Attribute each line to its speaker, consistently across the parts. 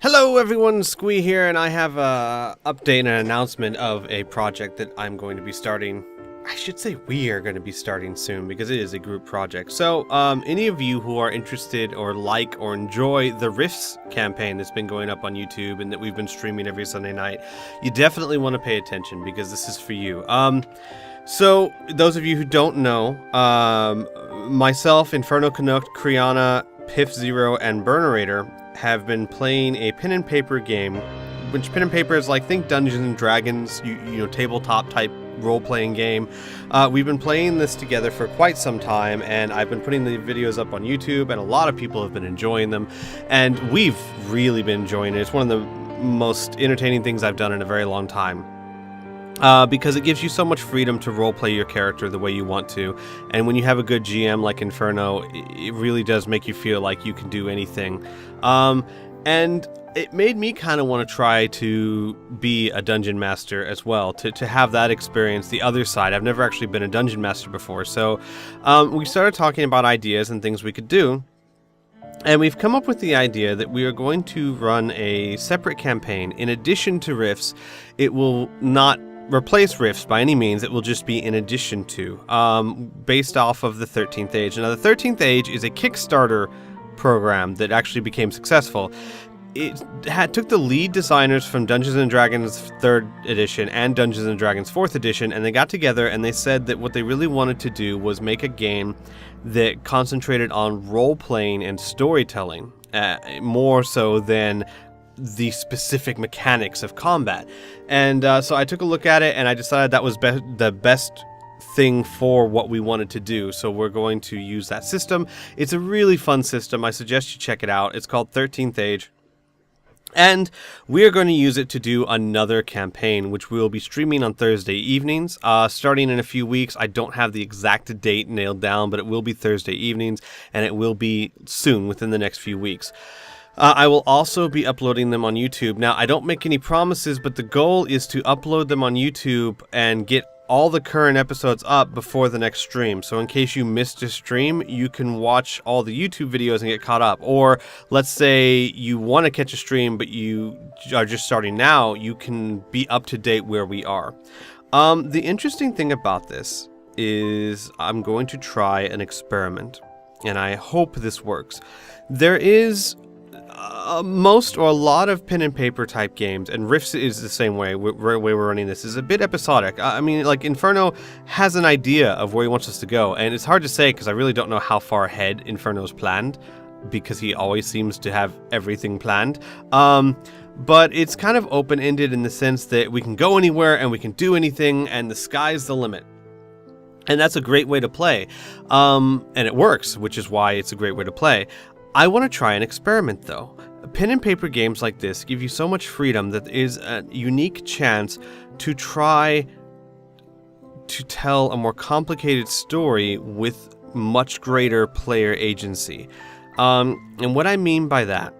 Speaker 1: Hello everyone, Squee here, and I have a update and an announcement of a project that I'm going to be starting. I should say we are going to be starting soon because it is a group project. So, any of you who are interested or like or enjoy the Rifts campaign that's been going up on YouTube and that we've been streaming every Sunday night, you definitely want to pay attention because this is for you. So, those of you who don't know, myself, Inferno Canuck, Kriana, Piff Zero, and Burnerator have been playing a pen and paper game, which pen and paper is like, think Dungeons and Dragons, you know, tabletop type role-playing game. We've been playing this together for quite some time, and I've been putting the videos up on YouTube, and a lot of people have been enjoying them, and we've really been enjoying it. It's one of the most entertaining things I've done in a very long time. Because it gives you so much freedom to roleplay your character the way you want to, and when you have a good GM like Inferno, it really does make you feel like you can do anything. And it made me kind of want to try to be a dungeon master as well, to have that experience, the other side. I've never actually been a dungeon master before, so we started talking about ideas and things we could do. And we've come up with the idea that we are going to run a separate campaign. In addition to Rifts, it will not replace Rifts by any means, it will just be in addition to, based off of the 13th Age. Now, the 13th Age is a Kickstarter program that actually became successful. It took the lead designers from Dungeons & Dragons 3rd edition and Dungeons & Dragons 4th edition, and they got together and they said that what they really wanted to do was make a game that concentrated on role-playing and storytelling, more so than the specific mechanics of combat. And so I took a look at it and I decided that was the best thing for what we wanted to do, so we're going to use that system. It's a really fun system. I suggest you check it out. It's called 13th Age. And we are going to use it to do another campaign, which we will be streaming on Thursday evenings, starting in a few weeks. I don't have the exact date nailed down, but it will be Thursday evenings, and it will be soon, within the next few weeks. I will also be uploading them on YouTube. Now, I don't make any promises, but the goal is to upload them on YouTube and get all the current episodes up before the next stream. So in case you missed a stream, you can watch all the YouTube videos and get caught up. Or let's say you want to catch a stream, but you are just starting now, you can be up to date where we are. The interesting thing about this is I'm going to try an experiment, and I hope this works. There is most or a lot of pen and paper type games, and Rifts is the same way. Way we're running this is a bit episodic. I mean, like, Inferno has an idea of where he wants us to go, and it's hard to say because I really don't know how far ahead Inferno's planned, because he always seems to have everything planned. But it's kind of open-ended in the sense that we can go anywhere and we can do anything, and the sky's the limit. And that's a great way to play. And it works, which is why it's a great way to play. I want to try an experiment, though. Pen and paper games like this give you so much freedom that there is a unique chance to try to tell a more complicated story with much greater player agency. And what I mean by that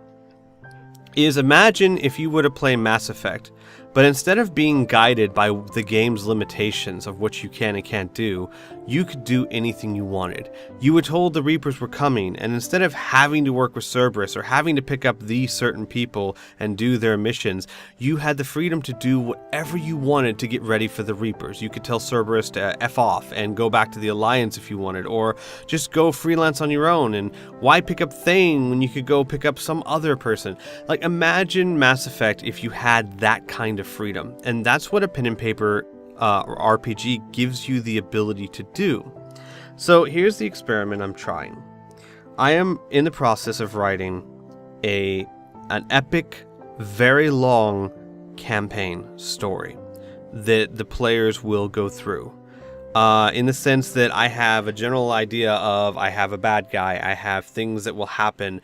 Speaker 1: is, imagine if you were to play Mass Effect, but instead of being guided by the game's limitations of what you can and can't do, you could do anything you wanted. You were told the Reapers were coming, and instead of having to work with Cerberus or having to pick up these certain people and do their missions, you had the freedom to do whatever you wanted to get ready for the Reapers. You could tell Cerberus to F off and go back to the Alliance if you wanted, or just go freelance on your own, and why pick up Thane when you could go pick up some other person? Like, imagine Mass Effect if you had that kind of freedom, and that's what a pen and paper RPG gives you the ability to do. So here's the experiment I'm trying. I am in the process of writing an epic, very long campaign story that the players will go through. In the sense that I have a general idea of, I have a bad guy, I have things that will happen,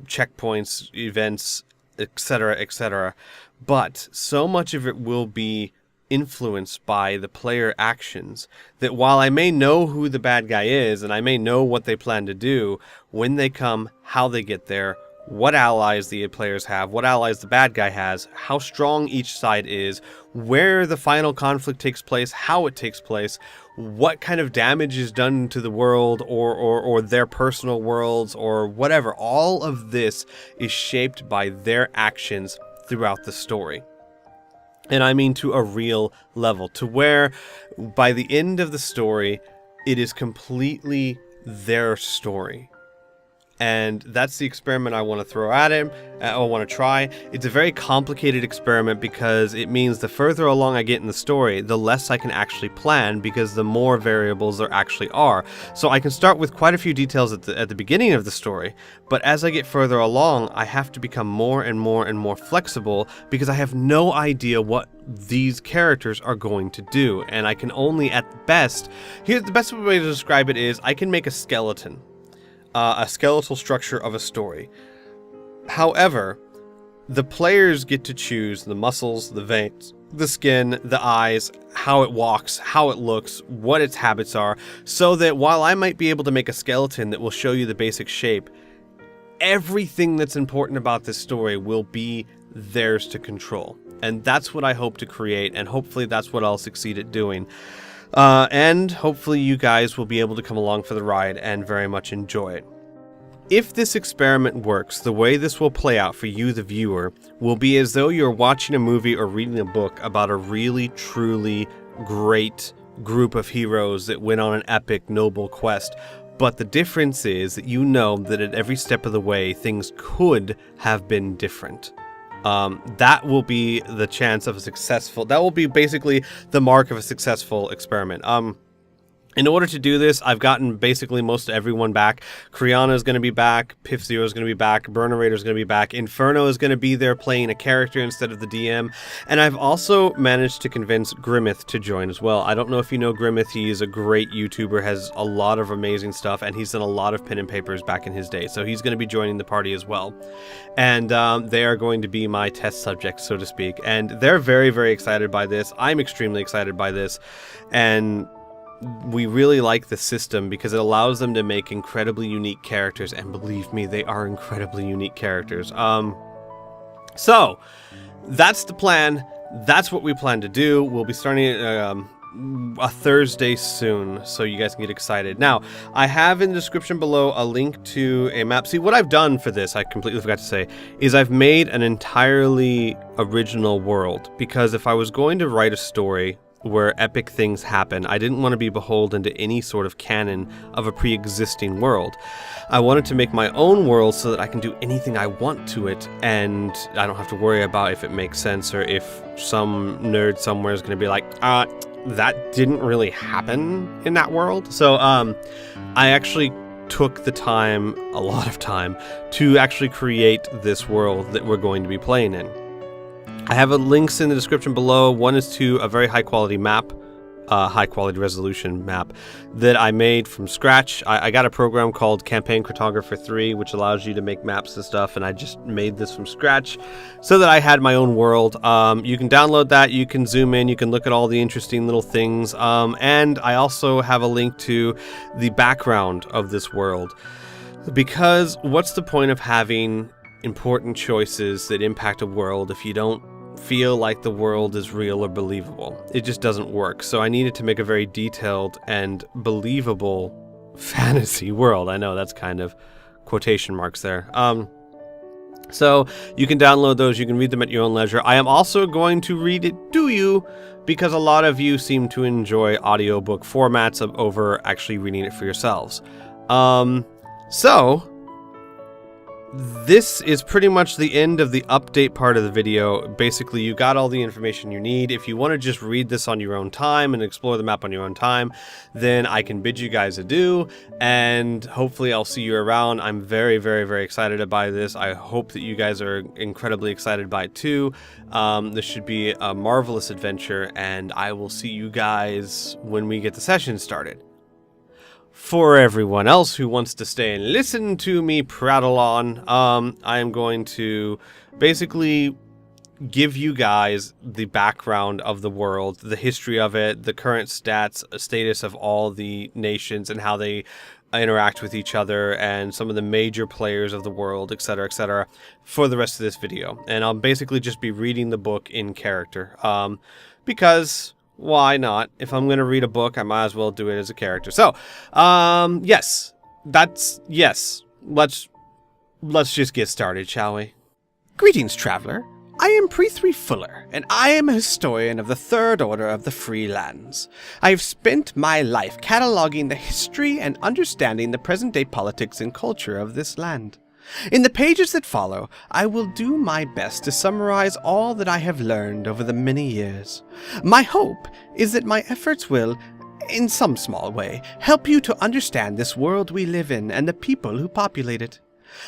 Speaker 1: checkpoints, events, etc., etc. But so much of it will be influenced by the player actions that while I may know who the bad guy is and I may know what they plan to do, when they come, how they get there, what allies the players have, what allies the bad guy has, how strong each side is, where the final conflict takes place, how it takes place, what kind of damage is done to the world or their personal worlds or whatever. All of this is shaped by their actions throughout the story. And I mean to a real level, to where by the end of the story, it is completely their story. And that's the experiment I want to throw at him, I want to try. It's a very complicated experiment because it means the further along I get in the story, the less I can actually plan because the more variables there actually are. So I can start with quite a few details at the beginning of the story, but as I get further along, I have to become more and more and more flexible because I have no idea what these characters are going to do. And I can only at best, here's the best way to describe it is I can make a skeleton. A skeletal structure of a story. However, the players get to choose the muscles, the veins, the skin, the eyes, how it walks, how it looks, what its habits are, so that while I might be able to make a skeleton that will show you the basic shape, everything that's important about this story will be theirs to control. And that's what I hope to create, and hopefully that's what I'll succeed at doing. And hopefully you guys will be able to come along for the ride and very much enjoy it. If this experiment works, the way this will play out for you, the viewer, will be as though you're watching a movie or reading a book about a really, truly great group of heroes that went on an epic, noble quest. But the difference is that you know that at every step of the way, things could have been different. That will be the chance of a successful, that will be basically the mark of a successful experiment. In order to do this, I've gotten basically most everyone back. Kriana is going to be back, Pif Zero is going to be back, Burnerator is going to be back, Inferno is going to be there playing a character instead of the DM, and I've also managed to convince Grimmith to join as well. I don't know if you know Grimmith, he is a great YouTuber, has a lot of amazing stuff, and he's done a lot of pen and papers back in his day, so he's going to be joining the party as well. And they are going to be my test subjects, so to speak, and they're very, very excited by this. I'm extremely excited by this, and we really like the system because it allows them to make incredibly unique characters, and believe me, they are incredibly unique characters. So that's the plan. That's what we plan to do. We'll be starting a Thursday soon, so you guys can get excited. Now, I have in the description below a link to a map. See, what I've done for this, I completely forgot to say, is I've made an entirely original world, because if I was going to write a story where epic things happen, I didn't want to be beholden to any sort of canon of a pre-existing world. I wanted to make my own world so that I can do anything I want to it, and I don't have to worry about if it makes sense or if some nerd somewhere is going to be like, that didn't really happen in that world. So I actually took the time, a lot of time, to actually create this world that we're going to be playing in. I have links in the description below. One is to a very high quality map, high quality resolution map that I made from scratch. I got a program called Campaign Cartographer 3, which allows you to make maps and stuff, and I just made this from scratch so that I had my own world. You can download that, you can zoom in, you can look at all the interesting little things, and I also have a link to the background of this world, because what's the point of having important choices that impact a world if you don't feel like the world is real or believable? It just doesn't work. So I needed to make a very detailed and believable fantasy world. I know that's kind of quotation marks there. So you can download those, you can read them at your own leisure. I am also going to read it to you because a lot of you seem to enjoy audiobook formats over actually reading it for yourselves. So this is pretty much the end of the update part of the video. Basically, you got all the information you need. If you want to just read this on your own time and explore the map on your own time, then I can bid you guys adieu, and hopefully I'll see you around. I'm very, very, very excited by this. I hope that you guys are incredibly excited by it too. This should be a marvelous adventure, and I will see you guys when we get the session started. For everyone else who wants to stay and listen to me prattle on, I am going to basically give you guys the background of the world, the history of it, the current status of all the nations, and how they interact with each other and some of the major players of the world, etc., for the rest of this video. And I'll basically just be reading the book in character. Because why not? If I'm going to read a book, I might as well do it as a character. So, yes. Let's just get started, shall we?
Speaker 2: Greetings, traveler. I am Prithri Fuller, and I am a historian of the Third Order of the Free Lands. I have spent my life cataloging the history and understanding the present-day politics and culture of this land. In the pages that follow, I will do my best to summarize all that I have learned over the many years. My hope is that my efforts will, in some small way, help you to understand this world we live in and the people who populate it.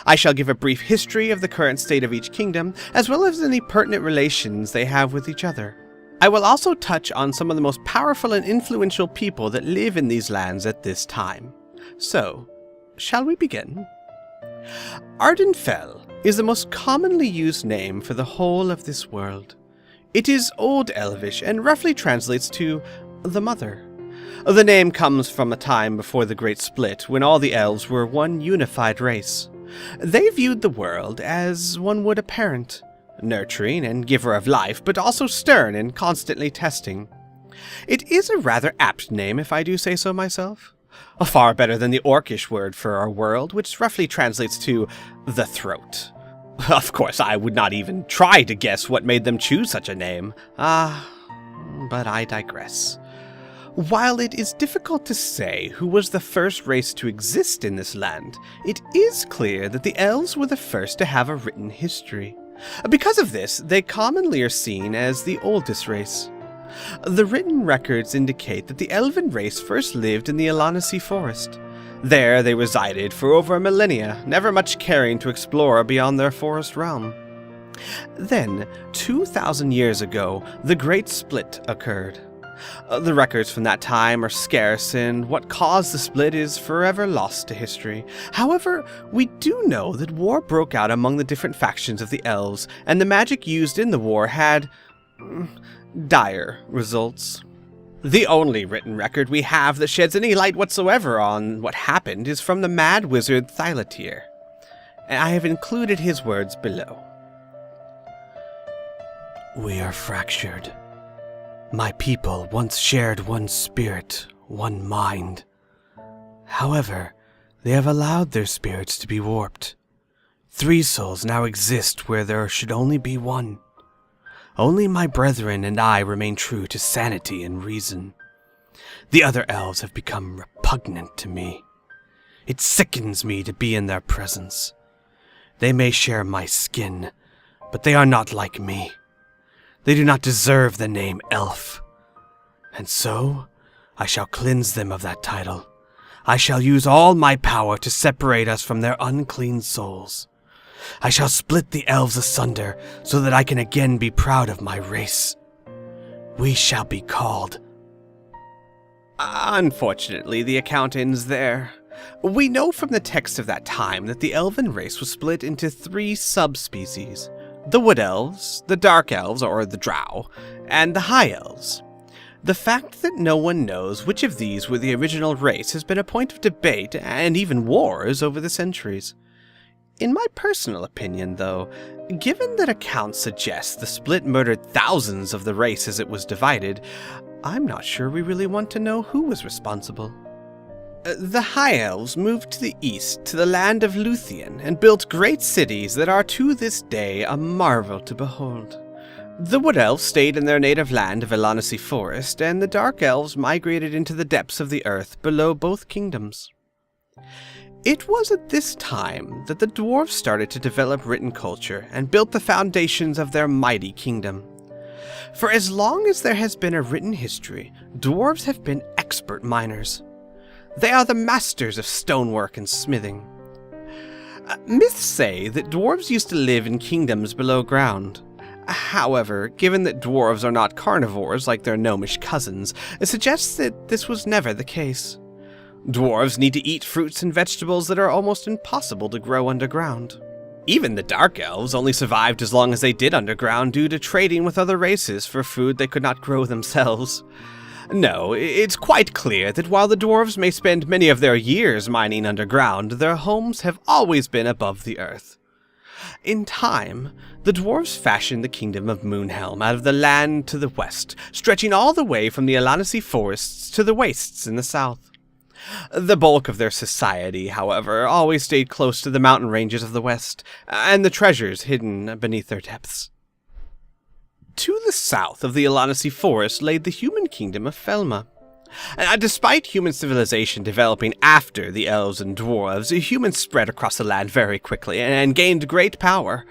Speaker 2: I shall give a brief history of the current state of each kingdom, as well as any pertinent relations they have with each other. I will also touch on some of the most powerful and influential people that live in these lands at this time. So, shall we begin? Ardenfell is the most commonly used name for the whole of this world. It is Old Elvish and roughly translates to the Mother. The name comes from a time before the Great Split, when all the elves were one unified race. They viewed the world as one would a parent, nurturing and giver of life, but also stern and constantly testing. It is a rather apt name, if I do say so myself. Far better than the Orcish word for our world, which roughly translates to the throat. Of course, I would not even try to guess what made them choose such a name. But I digress. While it is difficult to say who was the first race to exist in this land, it is clear that the elves were the first to have a written history. Because of this, they commonly are seen as the oldest race. The written records indicate that the elven race first lived in the Elanacy Forest. There they resided for over a millennia, never much caring to explore beyond their forest realm. Then, 2,000 years ago, the Great Split occurred. The records from that time are scarce, and what caused the split is forever lost to history. However, we do know that war broke out among the different factions of the elves, and the magic used in the war had dire results. The only written record we have that sheds any light whatsoever on what happened is from the mad wizard Lthien, and I have included his words below. We are fractured. My people once shared one spirit, one mind. However, they have allowed their spirits to be warped. 3 souls now exist where there should only be one. Only my brethren and I remain true to sanity and reason. The other elves have become repugnant to me. It sickens me to be in their presence. They may share my skin, but they are not like me. They do not deserve the name elf. And so, I shall cleanse them of that title. I shall use all my power to separate us from their unclean souls. I shall split the elves asunder so that I can again be proud of my race. We shall be called. Unfortunately, the account ends there. We know from the text of that time that the elven race was split into 3 subspecies. The Wood Elves, the Dark Elves, or the Drow, and the High Elves. The fact that no one knows which of these were the original race has been a point of debate and even wars over the centuries. In my personal opinion, though, given that accounts suggest the split murdered thousands of the race as it was divided, I'm not sure we really want to know who was responsible. The High Elves moved to the east to the land of Lthien and built great cities that are to this day a marvel to behold. The Wood Elves stayed in their native land of Elanacy Forest, and the Dark Elves migrated into the depths of the earth below both kingdoms. It was at this time that the Dwarves started to develop written culture and built the foundations of their mighty kingdom. For as long as there has been a written history, Dwarves have been expert miners. They are the masters of stonework and smithing. Myths say that dwarves used to live in kingdoms below ground. However, given that dwarves are not carnivores like their gnomish cousins, it suggests that this was never the case. Dwarves need to eat fruits and vegetables that are almost impossible to grow underground. Even the Dark Elves only survived as long as they did underground due to trading with other races for food they could not grow themselves. No, it's quite clear that while the dwarves may spend many of their years mining underground, their homes have always been above the earth. In time, the dwarves fashioned the kingdom of Moonhelm out of the land to the west, stretching all the way from the Alanasi forests to the wastes in the south. The bulk of their society, however, always stayed close to the mountain ranges of the west, and the treasures hidden beneath their depths. To the south of the Alanasi forest lay the human kingdom of Felma. Despite human civilization developing after the elves and dwarves, humans spread across the land very quickly and gained great power.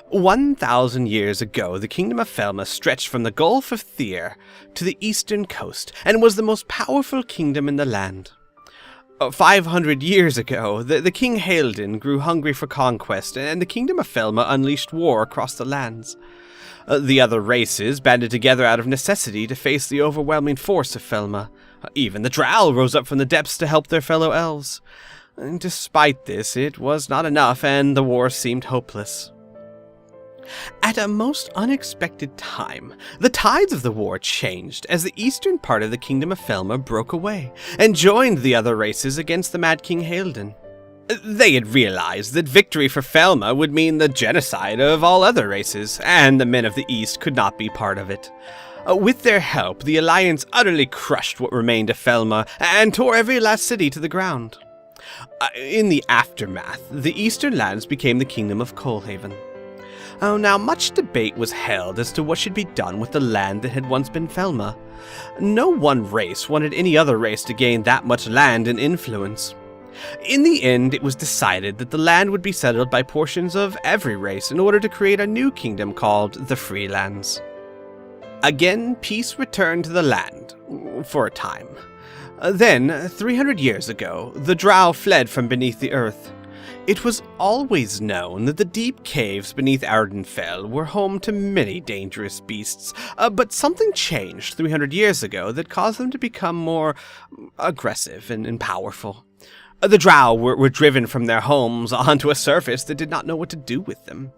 Speaker 2: 1,000 years ago, the kingdom of Felma stretched from the Gulf of Lthien to the eastern coast and was the most powerful kingdom in the land. 500 years ago, the king Halden grew hungry for conquest, and the kingdom of Felma unleashed war across the lands. The other races banded together out of necessity to face the overwhelming force of Felma. Even the Drow rose up from the depths to help their fellow elves. Despite this, it was not enough, and the war seemed hopeless. At a most unexpected time, the tides of the war changed as the eastern part of the kingdom of Felma broke away and joined the other races against the Mad King Halden. They had realized that victory for Felma would mean the genocide of all other races, and the men of the East could not be part of it. With their help, the Alliance utterly crushed what remained of Felma and tore every last city to the ground. In the aftermath, the eastern lands became the kingdom of Coalhaven. Now, much debate was held as to what should be done with the land that had once been Felma. No one race wanted any other race to gain that much land and influence. In the end, it was decided that the land would be settled by portions of every race in order to create a new kingdom called the Freelands. Again, peace returned to the land, for a time. Then, 300 years ago, the Drow fled from beneath the earth. It was always known that the deep caves beneath Ardenfell were home to many dangerous beasts, but something changed 300 years ago that caused them to become more aggressive and powerful. The Drow were driven from their homes onto a surface that did not know what to do with them.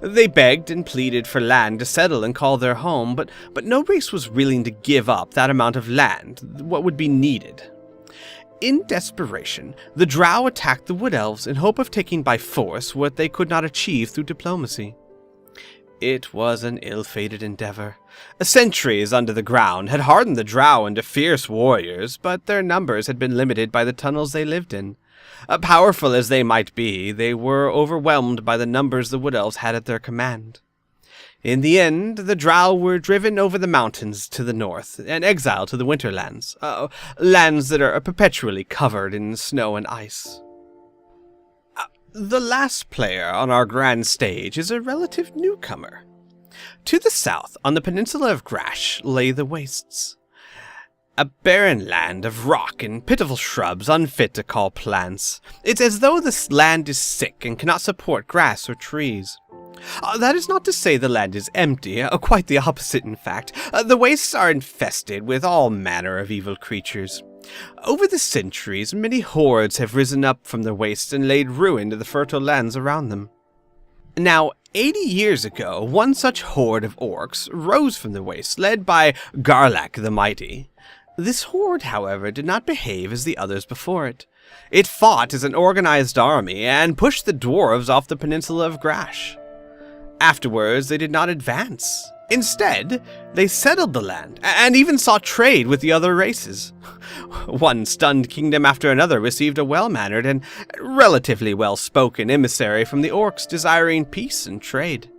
Speaker 2: They begged and pleaded for land to settle and call their home, but no race was willing to give up that amount of land, what would be needed. In desperation, the Drow attacked the Wood Elves in hope of taking by force what they could not achieve through diplomacy. It was an ill-fated endeavor. Centuries under the ground had hardened the Drow into fierce warriors, but their numbers had been limited by the tunnels they lived in. Powerful as they might be, they were overwhelmed by the numbers the Wood Elves had at their command. In the end, the Drow were driven over the mountains to the north and exiled to the Winterlands, lands that are perpetually covered in snow and ice. The last player on our grand stage is a relative newcomer. To the south, on the peninsula of Grash, lay the Wastes. A barren land of rock and pitiful shrubs unfit to call plants. It's as though this land is sick and cannot support grass or trees. That is not to say the land is empty, quite the opposite in fact. The wastes are infested with all manner of evil creatures. Over the centuries, many hordes have risen up from the wastes and laid ruin to the fertile lands around them. Now, 80 years ago, one such horde of orcs rose from the wastes, led by Garlak the Mighty. This horde, however, did not behave as the others before it. It fought as an organized army and pushed the dwarves off the peninsula of Grash. Afterwards, they did not advance. Instead, they settled the land, and even sought trade with the other races. One stunned kingdom after another received a well-mannered and relatively well-spoken emissary from the orcs desiring peace and trade.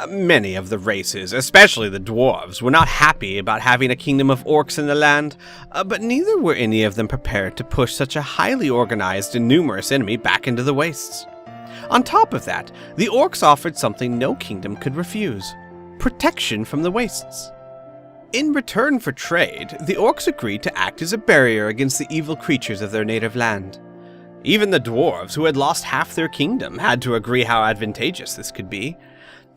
Speaker 2: Many of the races, especially the dwarves, were not happy about having a kingdom of orcs in the land, but neither were any of them prepared to push such a highly organized and numerous enemy back into the wastes. On top of that, the orcs offered something no kingdom could refuse: protection from the wastes. In return for trade, the orcs agreed to act as a barrier against the evil creatures of their native land. Even the dwarves, who had lost half their kingdom, had to agree how advantageous this could be.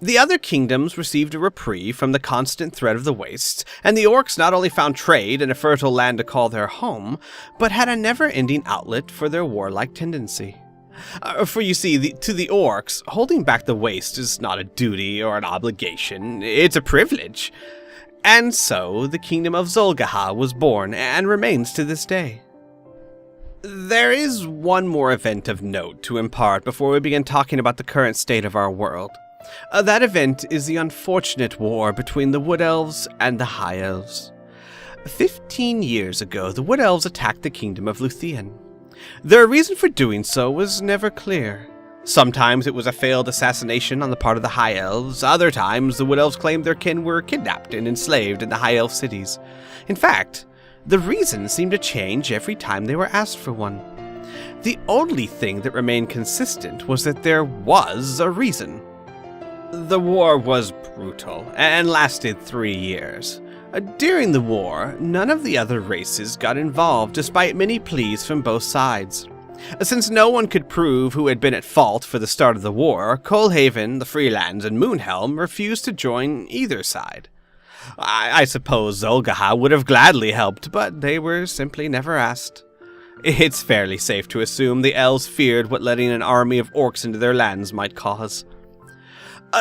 Speaker 2: The other kingdoms received a reprieve from the constant threat of the wastes, and the orcs not only found trade and a fertile land to call their home, but had a never-ending outlet for their warlike tendency. For you see, to the orcs, holding back the waste is not a duty or an obligation, it's a privilege. And so, the kingdom of Zolgaha was born, and remains to this day. There is one more event of note to impart before we begin talking about the current state of our world. That event is the unfortunate war between the Wood Elves and the High Elves. 15 years ago, the Wood Elves attacked the kingdom of Lthien. Their reason for doing so was never clear. Sometimes it was a failed assassination on the part of the High Elves, other times the Wood Elves claimed their kin were kidnapped and enslaved in the High Elf cities. In fact, the reason seemed to change every time they were asked for one. The only thing that remained consistent was that there was a reason. The war was brutal, and lasted 3 years. During the war, none of the other races got involved despite many pleas from both sides. Since no one could prove who had been at fault for the start of the war, Coalhaven, the Freelands, and Moonhelm refused to join either side. I suppose Zolgaha would have gladly helped, but they were simply never asked. It's fairly safe to assume the elves feared what letting an army of orcs into their lands might cause.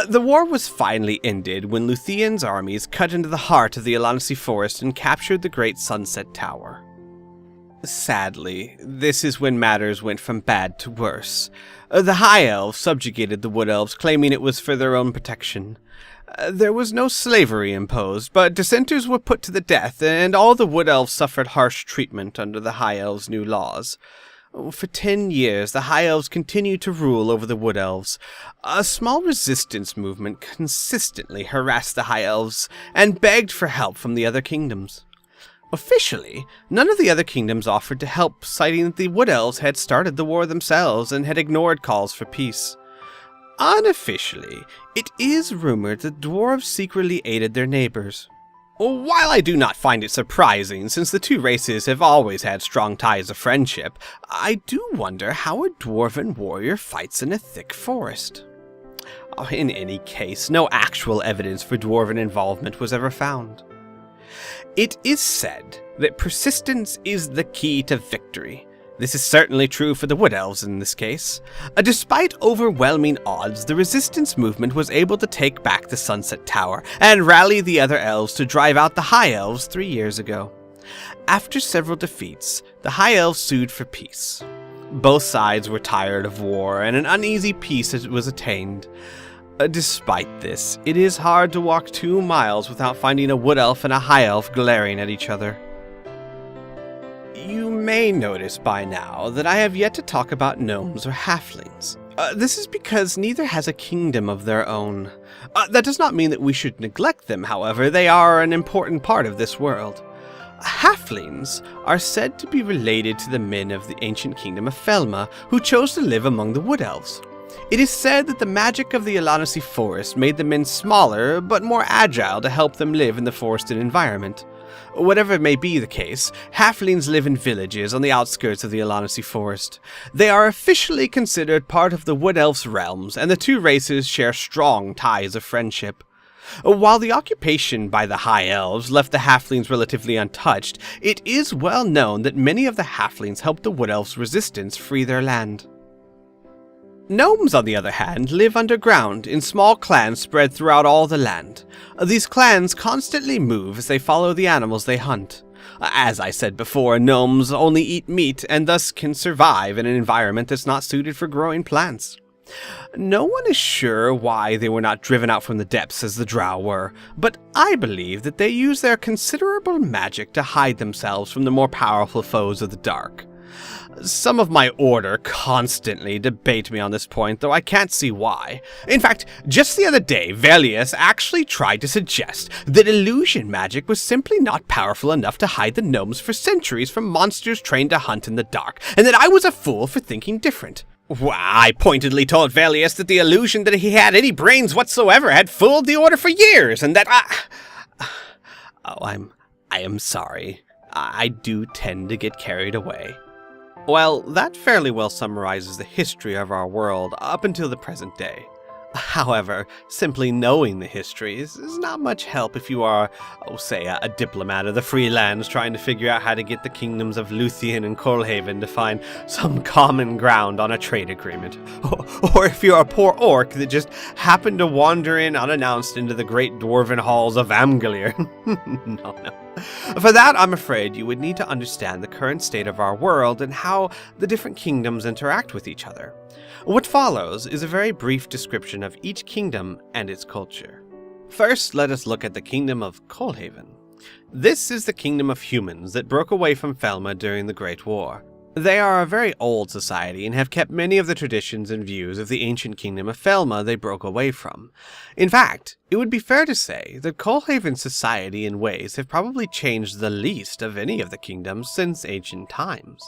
Speaker 2: The war was finally ended when Luthien's armies cut into the heart of the Alanasi forest and captured the Great Sunset Tower. Sadly, this is when matters went from bad to worse. The High Elves subjugated the Wood Elves, claiming it was for their own protection. There was no slavery imposed, but dissenters were put to the death, and all the Wood Elves suffered harsh treatment under the High Elves' new laws. For 10 years, the High Elves continued to rule over the Wood Elves. A small resistance movement consistently harassed the High Elves and begged for help from the other kingdoms. Officially, none of the other kingdoms offered to help, citing that the Wood Elves had started the war themselves and had ignored calls for peace. Unofficially, it is rumored that dwarves secretly aided their neighbors. While I do not find it surprising, since the two races have always had strong ties of friendship, I do wonder how a dwarven warrior fights in a thick forest. In any case, no actual evidence for dwarven involvement was ever found. It is said that persistence is the key to victory. This is certainly true for the Wood Elves in this case. Despite overwhelming odds, the resistance movement was able to take back the Sunset Tower and rally the other elves to drive out the High Elves 3 years ago. After several defeats, the High Elves sued for peace. Both sides were tired of war, and an uneasy peace was attained. Despite this, it is hard to walk 2 miles without finding a Wood Elf and a High Elf glaring at each other. You may notice by now that I have yet to talk about gnomes or halflings. This is because neither has a kingdom of their own. That does not mean that we should neglect them, however. They are an important part of this world. Halflings are said to be related to the men of the ancient kingdom of Felma, who chose to live among the Wood Elves. It is said that the magic of the Alanasi forest made the men smaller, but more agile to help them live in the forested environment. Whatever may be the case, halflings live in villages on the outskirts of the Alanasi forest. They are officially considered part of the Wood Elves' realms, and the two races share strong ties of friendship. While the occupation by the High Elves left the halflings relatively untouched, it is well known that many of the halflings helped the Wood Elves' resistance free their land. Gnomes, on the other hand, live underground in small clans spread throughout all the land. These clans constantly move as they follow the animals they hunt. As I said before, gnomes only eat meat and thus can survive in an environment that's not suited for growing plants. No one is sure why they were not driven out from the depths as the Drow were, but I believe that they use their considerable magic to hide themselves from the more powerful foes of the dark. Some of my order constantly debate me on this point, though I can't see why. In fact, just the other day, Velius actually tried to suggest that illusion magic was simply not powerful enough to hide the gnomes for centuries from monsters trained to hunt in the dark, and that I was a fool for thinking different. I pointedly told Velius that the illusion that he had any brains whatsoever had fooled the order for years, and that I am sorry. I do tend to get carried away. Well, that fairly well summarizes the history of our world up until the present day. However, simply knowing the history is not much help if you are, say, a diplomat of the Freelands trying to figure out how to get the kingdoms of Lthien and Coalhaven to find some common ground on a trade agreement. Or if you're a poor orc that just happened to wander in unannounced into the great dwarven halls of Amgalir. No. For that, I'm afraid you would need to understand the current state of our world and how the different kingdoms interact with each other. What follows is a very brief description of each kingdom and its culture. First, let us look at the kingdom of Coalhaven. This is the kingdom of humans that broke away from Felma during the Great War. They are a very old society and have kept many of the traditions and views of the ancient kingdom of Felma they broke away from. In fact, it would be fair to say that Coalhaven's society and ways have probably changed the least of any of the kingdoms since ancient times.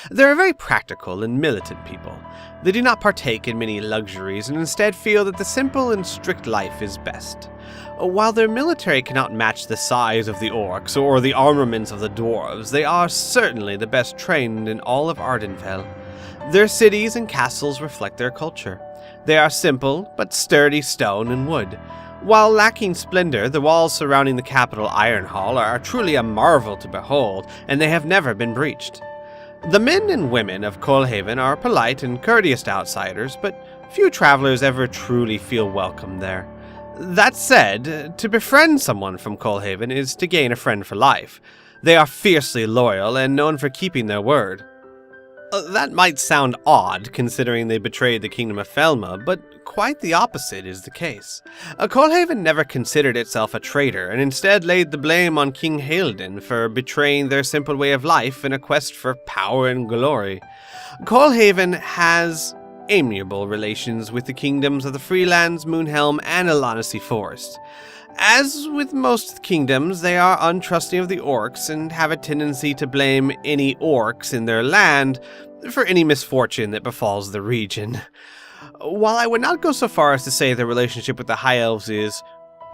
Speaker 2: They're a very practical and militant people. They do not partake in many luxuries and instead feel that the simple and strict life is best. While their military cannot match the size of the orcs or the armaments of the dwarves, they are certainly the best trained in all of Ardenfell. Their cities and castles reflect their culture. They are simple but sturdy stone and wood. While lacking splendor, the walls surrounding the capital Ironhall are truly a marvel to behold, and they have never been breached. The men and women of Coalhaven are polite and courteous to outsiders, but few travelers ever truly feel welcome there. That said, to befriend someone from Coalhaven is to gain a friend for life. They are fiercely loyal and known for keeping their word. That might sound odd, considering they betrayed the kingdom of Felma, but quite the opposite is the case. Coalhaven never considered itself a traitor, and instead laid the blame on King Halden for betraying their simple way of life in a quest for power and glory. Coalhaven has amiable relations with the kingdoms of the Freelands, Moonhelm, and Elanacy Forest. As with most kingdoms, they are untrusting of the orcs and have a tendency to blame any orcs in their land for any misfortune that befalls the region. While I would not go so far as to say their relationship with the High Elves is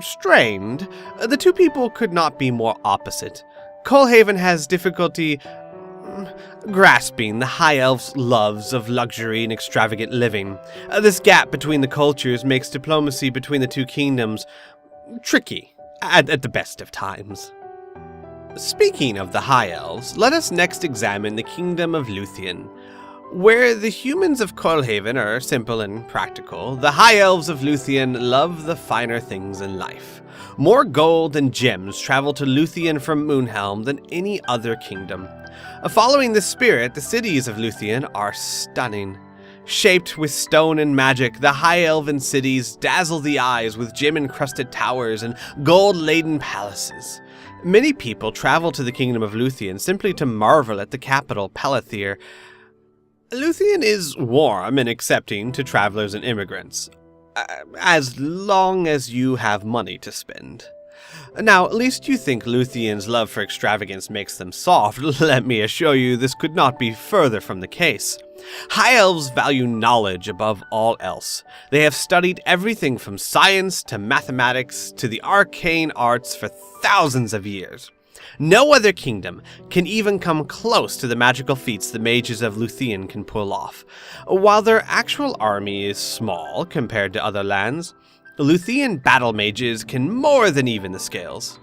Speaker 2: strained, the two people could not be more opposite. Coalhaven has difficulty grasping the High Elves' loves of luxury and extravagant living. This gap between the cultures makes diplomacy between the two kingdoms tricky at the best of times. Speaking of the High Elves, let us next examine the kingdom of Lthien. Where the humans of Coalhaven are simple and practical, the High Elves of Lthien love the finer things in life. More gold and gems travel to Lthien from Moonhelm than any other kingdom. Following this spirit, the cities of Lthien are stunning. Shaped with stone and magic, the High Elven cities dazzle the eyes with gem-encrusted towers and gold-laden palaces. Many people travel to the kingdom of Lthien simply to marvel at the capital, Lthien. Lthien is warm and accepting to travelers and immigrants, as long as you have money to spend. Now, lest you think Luthien's love for extravagance makes them soft, let me assure you this could not be further from the case. High Elves value knowledge above all else. They have studied everything from science to mathematics to the arcane arts for thousands of years. No other kingdom can even come close to the magical feats the mages of Lthien can pull off. While their actual army is small compared to other lands, Lthien battle mages can more than even the scales.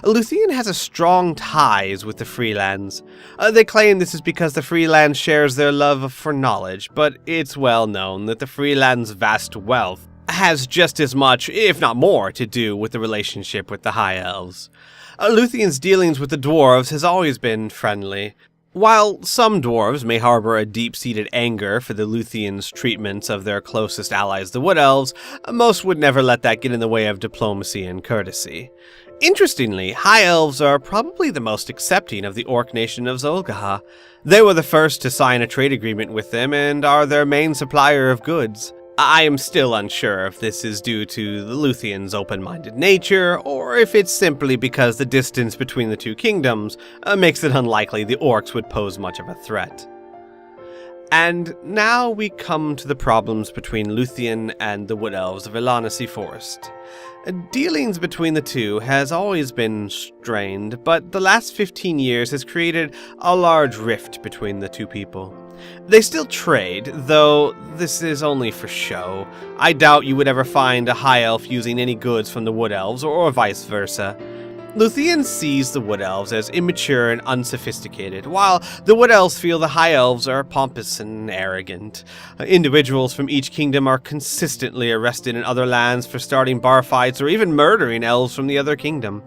Speaker 2: Lthien has a strong ties with the Freelands. They claim this is because the Freelands shares their love for knowledge, but it's well known that the Freelands' vast wealth has just as much, if not more, to do with the relationship with the High Elves. Luthien's dealings with the dwarves has always been friendly. While some dwarves may harbor a deep-seated anger for the Luthien's treatments of their closest allies, the Wood Elves, most would never let that get in the way of diplomacy and courtesy. Interestingly, High Elves are probably the most accepting of the orc nation of Zolgaha. They were the first to sign a trade agreement with them and are their main supplier of goods. I am still unsure if this is due to the Luthien's open-minded nature, or if it's simply because the distance between the two kingdoms makes it unlikely the orcs would pose much of a threat. And now we come to the problems between Lthien and the Wood Elves of Elanacy Forest. Dealings between the two has always been strained, but the last 15 years has created a large rift between the two people. They still trade, though this is only for show. I doubt you would ever find a high elf using any goods from the Wood Elves, or vice versa. Lthien sees the Wood Elves as immature and unsophisticated, while the Wood Elves feel the High Elves are pompous and arrogant. Individuals from each kingdom are consistently arrested in other lands for starting bar fights or even murdering elves from the other kingdom.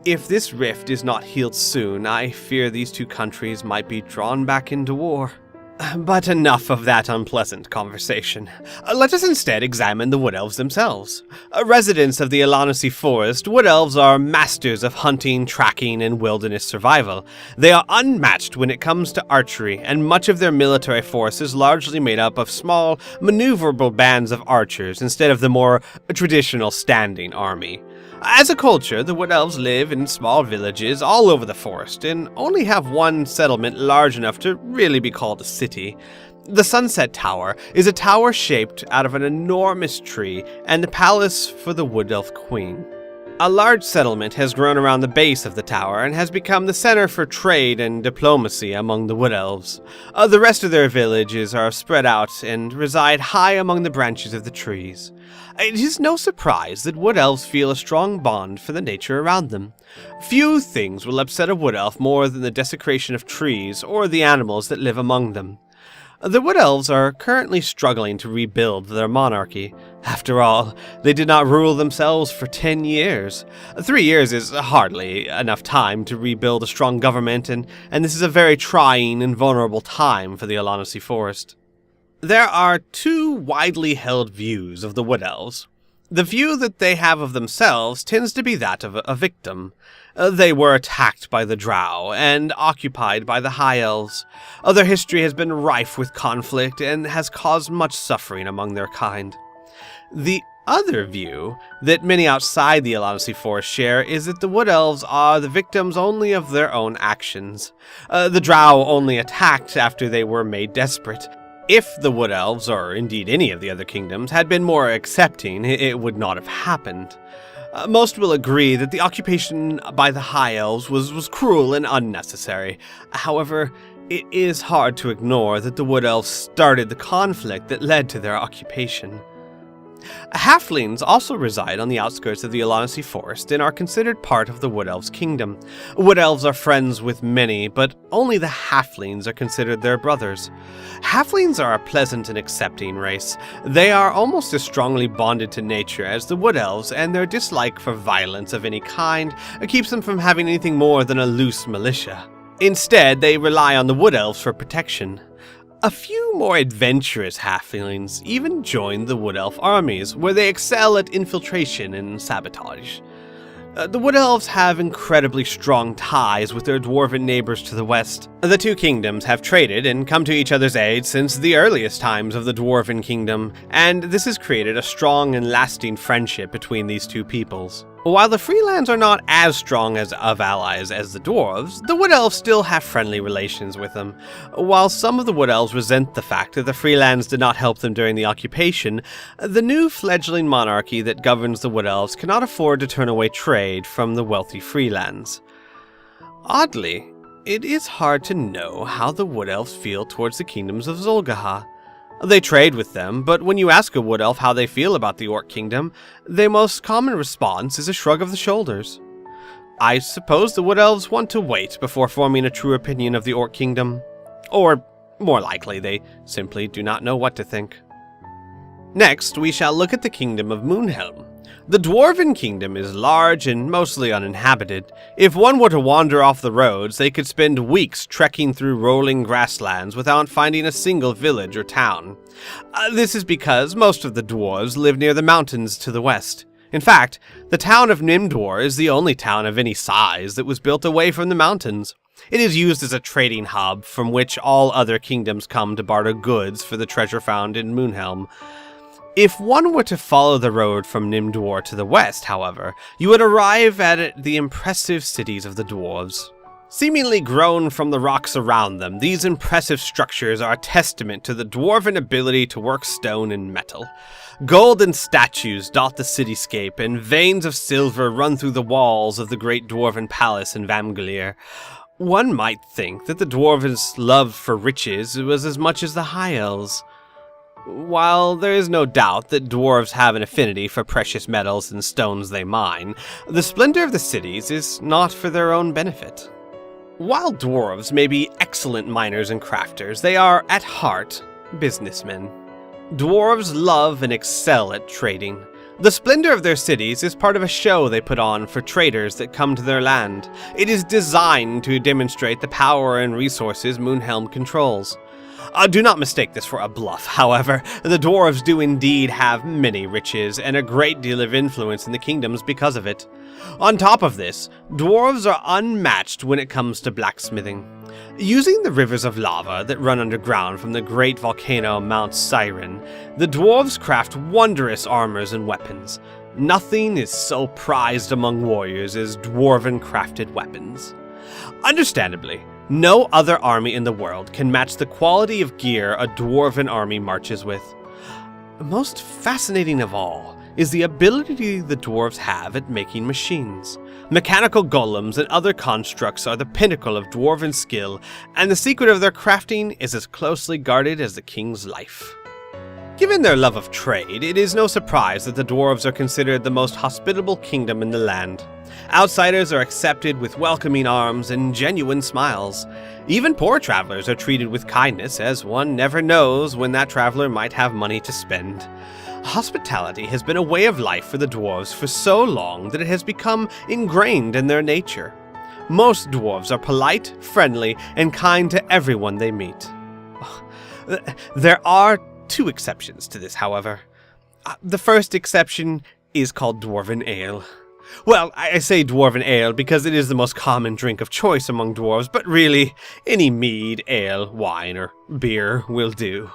Speaker 2: If this rift is not healed soon, I fear these two countries might be drawn back into war. But enough of that unpleasant conversation. Let us instead examine the Wood Elves themselves. Residents of the Elanacy Forest, Wood Elves are masters of hunting, tracking, and wilderness survival. They are unmatched when it comes to archery, and much of their military force is largely made up of small, maneuverable bands of archers instead of the more traditional standing army. As a culture, the Wood Elves live in small villages all over the forest and only have one settlement large enough to really be called a city. The Sunset Tower is a tower shaped out of an enormous tree and the palace for the Wood Elf Queen. A large settlement has grown around the base of the tower and has become the center for trade and diplomacy among the Wood Elves. The rest of their villages are spread out and reside high among the branches of the trees. It is no surprise that Wood Elves feel a strong bond for the nature around them. Few things will upset a Wood Elf more than the desecration of trees or the animals that live among them. The Wood Elves are currently struggling to rebuild their monarchy. After all, they did not rule themselves for 10 years. 3 years is hardly enough time to rebuild a strong government, and this is a very trying and vulnerable time for the Elanacy Forest. There are two widely held views of the Wood Elves. The view that they have of themselves tends to be that of a victim. They were attacked by the Drow and occupied by the High Elves. Their history has been rife with conflict and has caused much suffering among their kind. The other view that many outside the Elanacy Forest share is that the Wood Elves are the victims only of their own actions. The Drow only attacked after they were made desperate. If the Wood Elves, or indeed any of the other kingdoms, had been more accepting, it would not have happened. Most will agree that the occupation by the High Elves was cruel and unnecessary. However, it is hard to ignore that the Wood Elves started the conflict that led to their occupation. Halflings also reside on the outskirts of the Elanacy Forest and are considered part of the Wood Elves' kingdom. Wood Elves are friends with many, but only the Halflings are considered their brothers. Halflings are a pleasant and accepting race. They are almost as strongly bonded to nature as the Wood Elves, and their dislike for violence of any kind keeps them from having anything more than a loose militia. Instead, they rely on the Wood Elves for protection. A few more adventurous halflings even join the Wood Elf armies, where they excel at infiltration and sabotage. The Wood Elves have incredibly strong ties with their dwarven neighbors to the west. The two kingdoms have traded and come to each other's aid since the earliest times of the Dwarven Kingdom, and this has created a strong and lasting friendship between these two peoples. While the Freelands are not as strong of allies as the Dwarves, the Wood Elves still have friendly relations with them. While some of the Wood Elves resent the fact that the Freelands did not help them during the occupation, the new fledgling monarchy that governs the Wood Elves cannot afford to turn away trade from the wealthy Freelands. Oddly, it is hard to know how the Wood Elves feel towards the kingdoms of Zul'Gahar. They trade with them, but when you ask a Wood Elf how they feel about the Orc Kingdom, their most common response is a shrug of the shoulders. I suppose the Wood Elves want to wait before forming a true opinion of the Orc Kingdom. Or, more likely, they simply do not know what to think. Next, we shall look at the Kingdom of Moonhelm. The Dwarven Kingdom is large and mostly uninhabited. If one were to wander off the roads, they could spend weeks trekking through rolling grasslands without finding a single village or town. This is because most of the dwarves live near the mountains to the west. In fact, the town of Nimdwar is the only town of any size that was built away from the mountains. It is used as a trading hub from which all other kingdoms come to barter goods for the treasure found in Moonhelm. If one were to follow the road from Nimdwar to the west, however, you would arrive at the impressive cities of the dwarves. Seemingly grown from the rocks around them, these impressive structures are a testament to the dwarven ability to work stone and metal. Golden statues dot the cityscape, and veins of silver run through the walls of the great dwarven palace in Vamgalir. One might think that the dwarves' love for riches was as much as the High Elves. While there is no doubt that dwarves have an affinity for precious metals and stones they mine, the splendor of the cities is not for their own benefit. While dwarves may be excellent miners and crafters, they are, at heart, businessmen. Dwarves love and excel at trading. The splendor of their cities is part of a show they put on for traders that come to their land. It is designed to demonstrate the power and resources Moonhelm controls. Do not mistake this for a bluff, however. The dwarves do indeed have many riches and a great deal of influence in the kingdoms because of it. On top of this, dwarves are unmatched when it comes to blacksmithing. Using the rivers of lava that run underground from the great volcano Mount Siren, the dwarves craft wondrous armors and weapons. Nothing is so prized among warriors as dwarven-crafted weapons. Understandably, no other army in the world can match the quality of gear a dwarven army marches with. Most fascinating of all is the ability the dwarves have at making machines. Mechanical golems and other constructs are the pinnacle of dwarven skill, and the secret of their crafting is as closely guarded as the king's life. Given their love of trade, it is no surprise that the dwarves are considered the most hospitable kingdom in the land. Outsiders are accepted with welcoming arms and genuine smiles. Even poor travelers are treated with kindness, as one never knows when that traveler might have money to spend. Hospitality has been a way of life for the dwarves for so long that it has become ingrained in their nature. Most dwarves are polite, friendly, and kind to everyone they meet. There are two exceptions to this, however. The first exception is called Dwarven Ale. Well, I say Dwarven Ale because it is the most common drink of choice among dwarves, but really, any mead, ale, wine, or beer will do.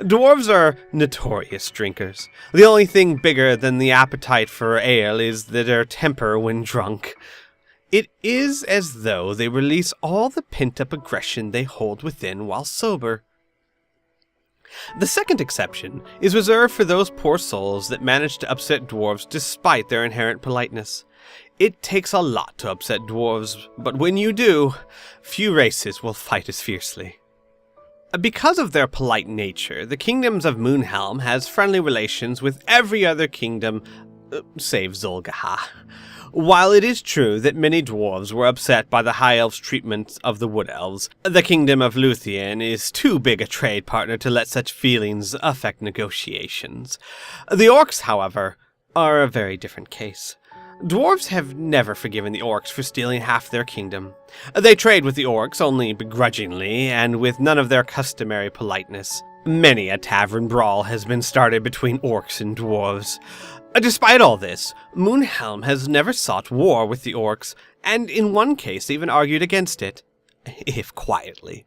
Speaker 2: Dwarves are notorious drinkers. The only thing bigger than the appetite for ale is their temper when drunk. It is as though they release all the pent-up aggression they hold within while sober. The second exception is reserved for those poor souls that manage to upset dwarves despite their inherent politeness. It takes a lot to upset dwarves, but when you do, few races will fight as fiercely. Because of their polite nature, the kingdoms of Moonhelm has friendly relations with every other kingdom, save Zul'Gahar. While it is true that many dwarves were upset by the High Elves' treatment of the Wood Elves, the kingdom of Lthien is too big a trade partner to let such feelings affect negotiations. The Orcs, however, are a very different case. Dwarves have never forgiven the Orcs for stealing half their kingdom. They trade with the Orcs only begrudgingly, and with none of their customary politeness. Many a tavern brawl has been started between Orcs and dwarves. Despite all this, Moonhelm has never sought war with the Orcs, and in one case even argued against it, if quietly.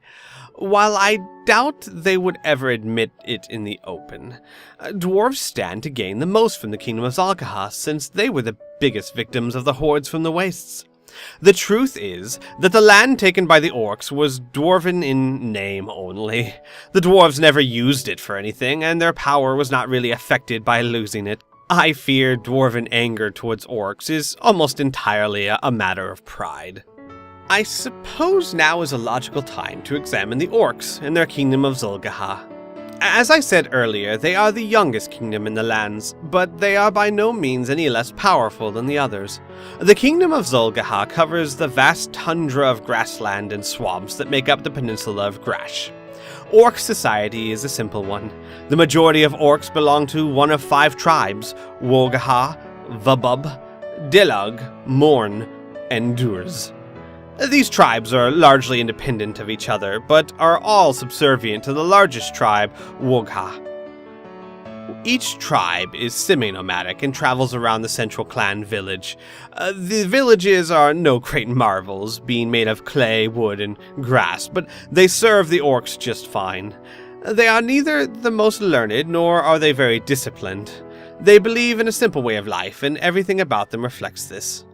Speaker 2: While I doubt they would ever admit it in the open, dwarves stand to gain the most from the kingdom of Zul'Gahar, since they were the biggest victims of the hordes from the wastes. The truth is that the land taken by the Orcs was dwarven in name only. The dwarves never used it for anything, and their power was not really affected by losing it. I fear dwarven anger towards orcs is almost entirely a matter of pride. I suppose now is a logical time to examine the orcs and their kingdom of Zul'Gahar. As I said earlier, they are the youngest kingdom in the lands, but they are by no means any less powerful than the others. The kingdom of Zul'Gahar covers the vast tundra of grassland and swamps that make up the peninsula of Grash. Orc society is a simple one. The majority of orcs belong to one of 5 tribes: Wolgahar, Vabub, Dilug, Morn, and Durs. These tribes are largely independent of each other, but are all subservient to the largest tribe, Wogha. Each tribe is semi-nomadic and travels around the central clan village. The villages are no great marvels, being made of clay, wood, and grass, but they serve the orcs just fine. They are neither the most learned, nor are they very disciplined. They believe in a simple way of life, and everything about them reflects this.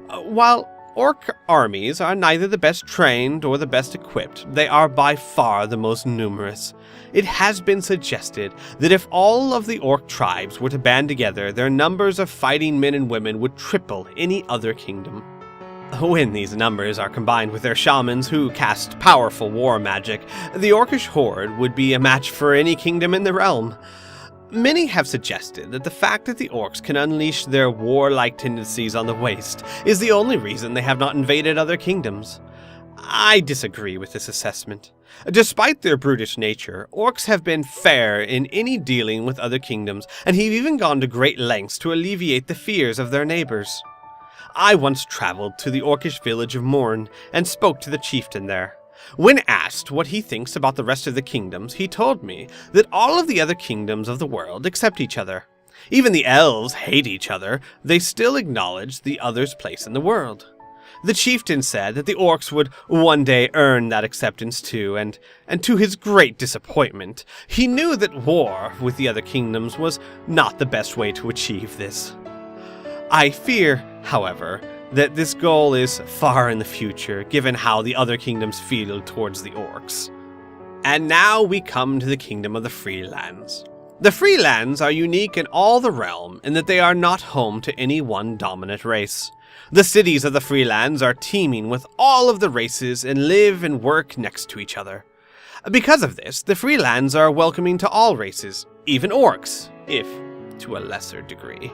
Speaker 2: While orc armies are neither the best trained or the best equipped, they are by far the most numerous. It has been suggested that if all of the orc tribes were to band together, their numbers of fighting men and women would triple any other kingdom. When these numbers are combined with their shamans who cast powerful war magic, the Orcish horde would be a match for any kingdom in the realm. Many have suggested that the fact that the Orcs can unleash their warlike tendencies on the Waste is the only reason they have not invaded other kingdoms. I disagree with this assessment. Despite their brutish nature, Orcs have been fair in any dealing with other kingdoms, and have even gone to great lengths to alleviate the fears of their neighbors. I once traveled to the Orcish village of Morn and spoke to the chieftain there. When asked what he thinks about the rest of the kingdoms, he told me that all of the other kingdoms of the world accept each other. Even the elves hate each other, they still acknowledge the other's place in the world. The chieftain said that the Orcs would one day earn that acceptance too, and to his great disappointment, he knew that war with the other kingdoms was not the best way to achieve this. I fear, however, that this goal is far in the future, given how the other kingdoms feel towards the Orcs. And now we come to the kingdom of the Freelands. The Freelands are unique in all the realm in that they are not home to any one dominant race. The cities of the Freelands are teeming with all of the races and live and work next to each other. Because of this, the Freelands are welcoming to all races, even Orcs, if to a lesser degree.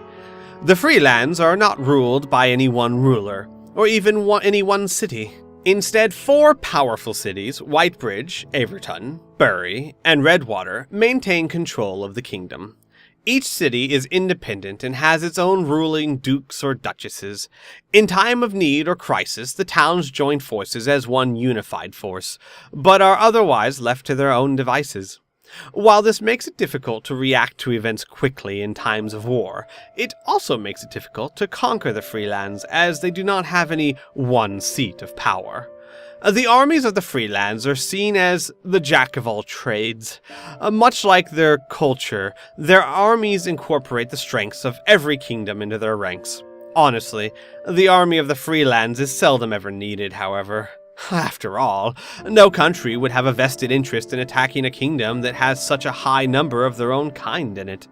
Speaker 2: The Freelands are not ruled by any one ruler, or even any one city. Instead, 4 powerful cities, Whitebridge, Averton, Bury, and Redwater, maintain control of the kingdom. Each city is independent and has its own ruling dukes or duchesses. In time of need or crisis, the towns join forces as one unified force, but are otherwise left to their own devices. While this makes it difficult to react to events quickly in times of war, it also makes it difficult to conquer the Freelands, as they do not have any one seat of power. The armies of the Freelands are seen as the jack of all trades. Much like their culture, their armies incorporate the strengths of every kingdom into their ranks. Honestly, the army of the Freelands is seldom ever needed, however. After all, no country would have a vested interest in attacking a kingdom that has such a high number of their own kind in it.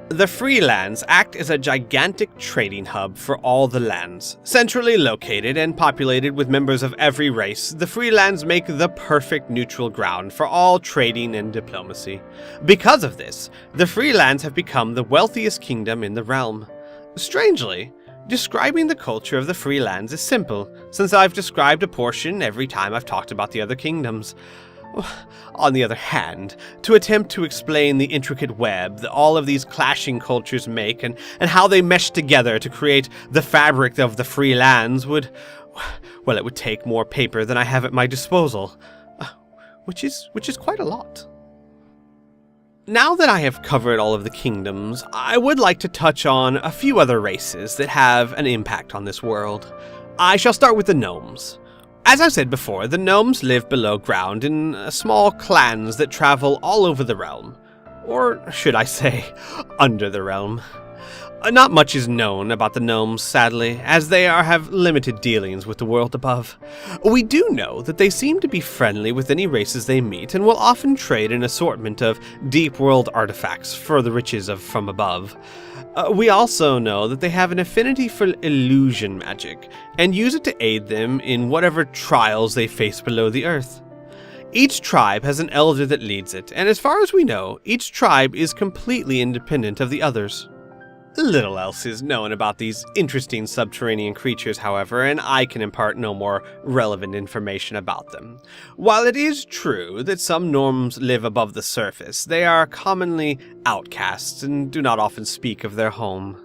Speaker 2: The Freelands act as a gigantic trading hub for all the lands. Centrally located and populated with members of every race, the Freelands make the perfect neutral ground for all trading and diplomacy. Because of this, the Freelands have become the wealthiest kingdom in the realm. Strangely, describing the culture of the Freelands is simple, since I've described a portion every time I've talked about the other kingdoms. On the other hand, to attempt to explain the intricate web that all of these clashing cultures make and how they mesh together to create the fabric of the Freelands would take more paper than I have at my disposal, which is quite a lot. Now that I have covered all of the kingdoms, I would like to touch on a few other races that have an impact on this world. I shall start with the Gnomes. As I said before, the Gnomes live below ground in small clans that travel all over the realm. Or should I say, under the realm. Not much is known about the Gnomes, sadly, as they have limited dealings with the world above. We do know that they seem to be friendly with any races they meet and will often trade an assortment of deep world artifacts for the riches from above. We also know that they have an affinity for illusion magic, and use it to aid them in whatever trials they face below the earth. Each tribe has an elder that leads it, and as far as we know, each tribe is completely independent of the others. Little else is known about these interesting subterranean creatures, however, and I can impart no more relevant information about them. While it is true that some gnomes live above the surface, they are commonly outcasts and do not often speak of their home.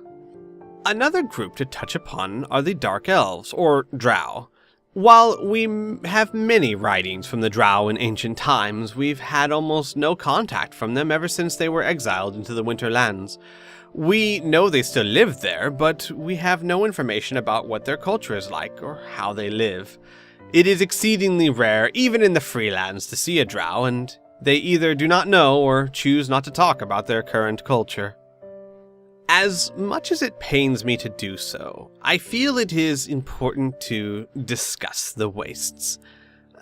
Speaker 2: Another group to touch upon are the Dark Elves, or Drow. While we have many writings from the Drow in ancient times, we've had almost no contact from them ever since they were exiled into the Winterlands. We know they still live there, but we have no information about what their culture is like or how they live. It is exceedingly rare, even in the Freelands, to see a Drow, and they either do not know or choose not to talk about their current culture. As much as it pains me to do so, I feel it is important to discuss the Wastes.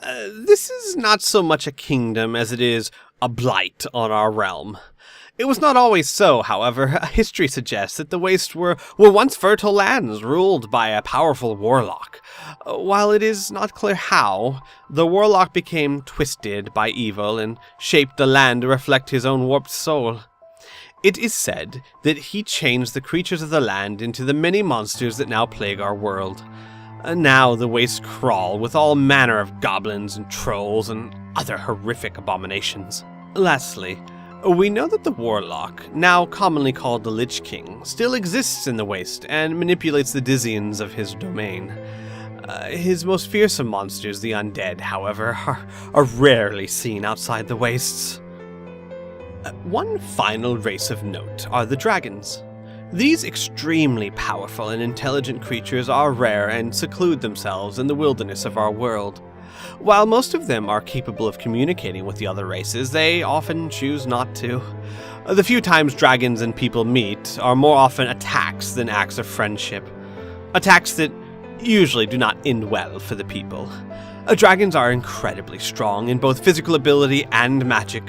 Speaker 2: This is not so much a kingdom as it is a blight on our realm. It was not always so, however. History suggests that the Wastes were once fertile lands ruled by a powerful warlock. While it is not clear how, the warlock became twisted by evil and shaped the land to reflect his own warped soul. It is said that he changed the creatures of the land into the many monsters that now plague our world. Now the wastes crawl with all manner of goblins and trolls and other horrific abominations. Lastly, we know that the warlock, now commonly called the Lich King, still exists in the waste and manipulates the Deities of his domain. His most fearsome monsters, the undead, however, are rarely seen outside the wastes. One final race of note are the dragons. These extremely powerful and intelligent creatures are rare and seclude themselves in the wilderness of our world. While most of them are capable of communicating with the other races, they often choose not to. The few times dragons and people meet are more often attacks than acts of friendship. Attacks that usually do not end well for the people. Dragons are incredibly strong in both physical ability and magic.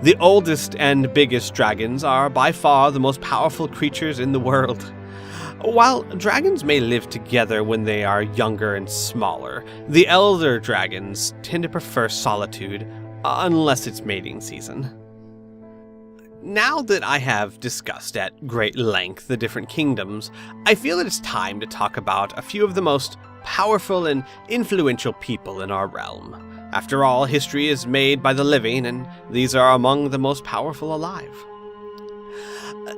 Speaker 2: The oldest and biggest dragons are by far the most powerful creatures in the world. While dragons may live together when they are younger and smaller, the elder dragons tend to prefer solitude, unless it's mating season. Now that I have discussed at great length the different kingdoms, I feel it is time to talk about a few of the most powerful and influential people in our realm. After all, history is made by the living, and these are among the most powerful alive.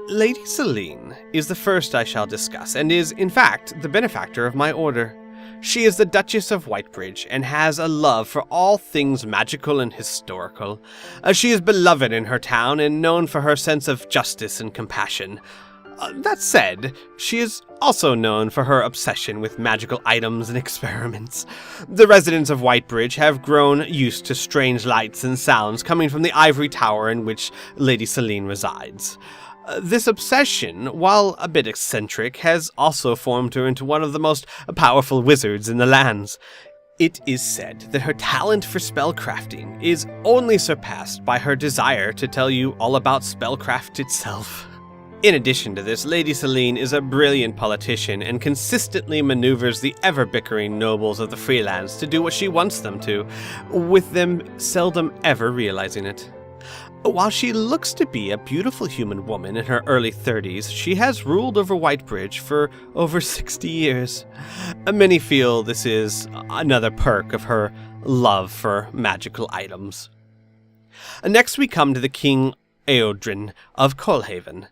Speaker 2: Lady Selene is the first I shall discuss, and is, in fact, the benefactor of my order. She is the Duchess of Whitebridge, and has a love for all things magical and historical. She is beloved in her town, and known for her sense of justice and compassion. That said, she is also known for her obsession with magical items and experiments. The residents of Whitebridge have grown used to strange lights and sounds coming from the ivory tower in which Lady Selene resides. This obsession, while a bit eccentric, has also formed her into one of the most powerful wizards in the lands. It is said that her talent for spellcrafting is only surpassed by her desire to tell you all about spellcraft itself. In addition to this, Lady Selene is a brilliant politician and consistently maneuvers the ever-bickering nobles of the Freelands to do what she wants them to, with them seldom ever realizing it. While she looks to be a beautiful human woman in her early 30s, she has ruled over Whitebridge for over 60 years. Many feel this is another perk of her love for magical items. Next we come to the King Eodrin of Colhaven.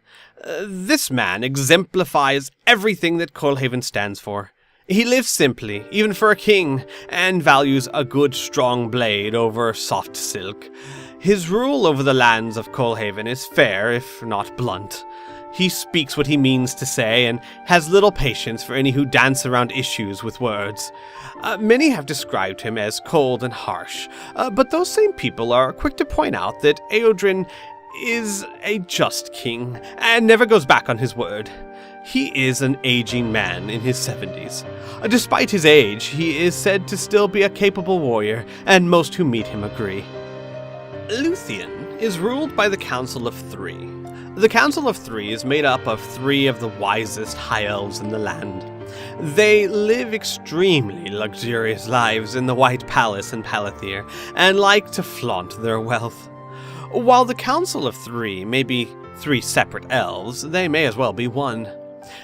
Speaker 2: This man exemplifies everything that Colhaven stands for. He lives simply, even for a king, and values a good strong blade over soft silk. His rule over the lands of Colhaven is fair, if not blunt. He speaks what he means to say, and has little patience for any who dance around issues with words. Many have described him as cold and harsh, but those same people are quick to point out that Eodrin is a just king, and never goes back on his word. He is an aging man in his 70s. Despite his age, he is said to still be a capable warrior, and most who meet him agree. Lthien is ruled by the Council of Three. The Council of Three is made up of 3 of the wisest high elves in the land. They live extremely luxurious lives in the White Palace in Palathyr, and like to flaunt their wealth. While the Council of Three may be 3 separate elves, they may as well be one.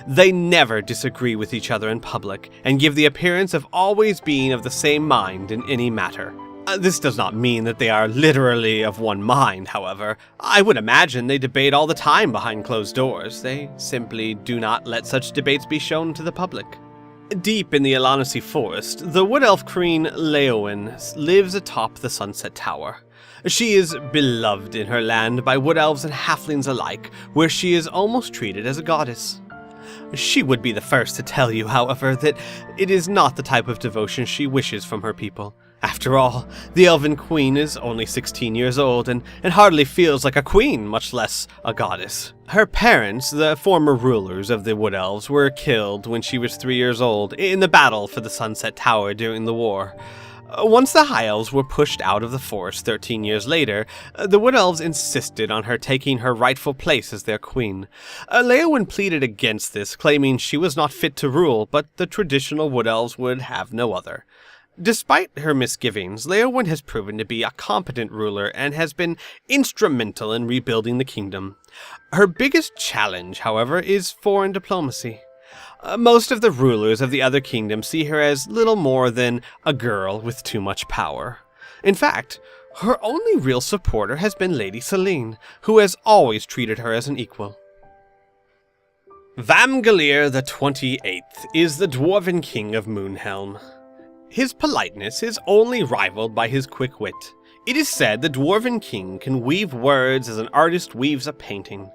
Speaker 2: They never disagree with each other in public, and give the appearance of always being of the same mind in any matter. This does not mean that they are literally of one mind, however. I would imagine they debate all the time behind closed doors. They simply do not let such debates be shown to the public. Deep in the Elanasi forest, the wood elf queen Leowen lives atop the Sunset Tower. She is beloved in her land by wood elves and halflings alike, where she is almost treated as a goddess. She would be the first to tell you, however, that it is not the type of devotion she wishes from her people. After all, the Elven Queen is only 16 years old and hardly feels like a queen, much less a goddess. Her parents, the former rulers of the Wood Elves, were killed when she was 3 years old in the battle for the Sunset Tower during the war. Once the High Elves were pushed out of the forest 13 years later, the Wood Elves insisted on her taking her rightful place as their queen. Leowyn pleaded against this, claiming she was not fit to rule, but the traditional Wood Elves would have no other. Despite her misgivings, Leowyn has proven to be a competent ruler and has been instrumental in rebuilding the kingdom. Her biggest challenge, however, is foreign diplomacy. Most of the rulers of the other kingdoms see her as little more than a girl with too much power. In fact, her only real supporter has been Lady Selene, who has always treated her as an equal. Vamgalir the 28th is the Dwarven King of Moonhelm. His politeness is only rivaled by his quick wit. It is said the Dwarven King can weave words as an artist weaves a painting.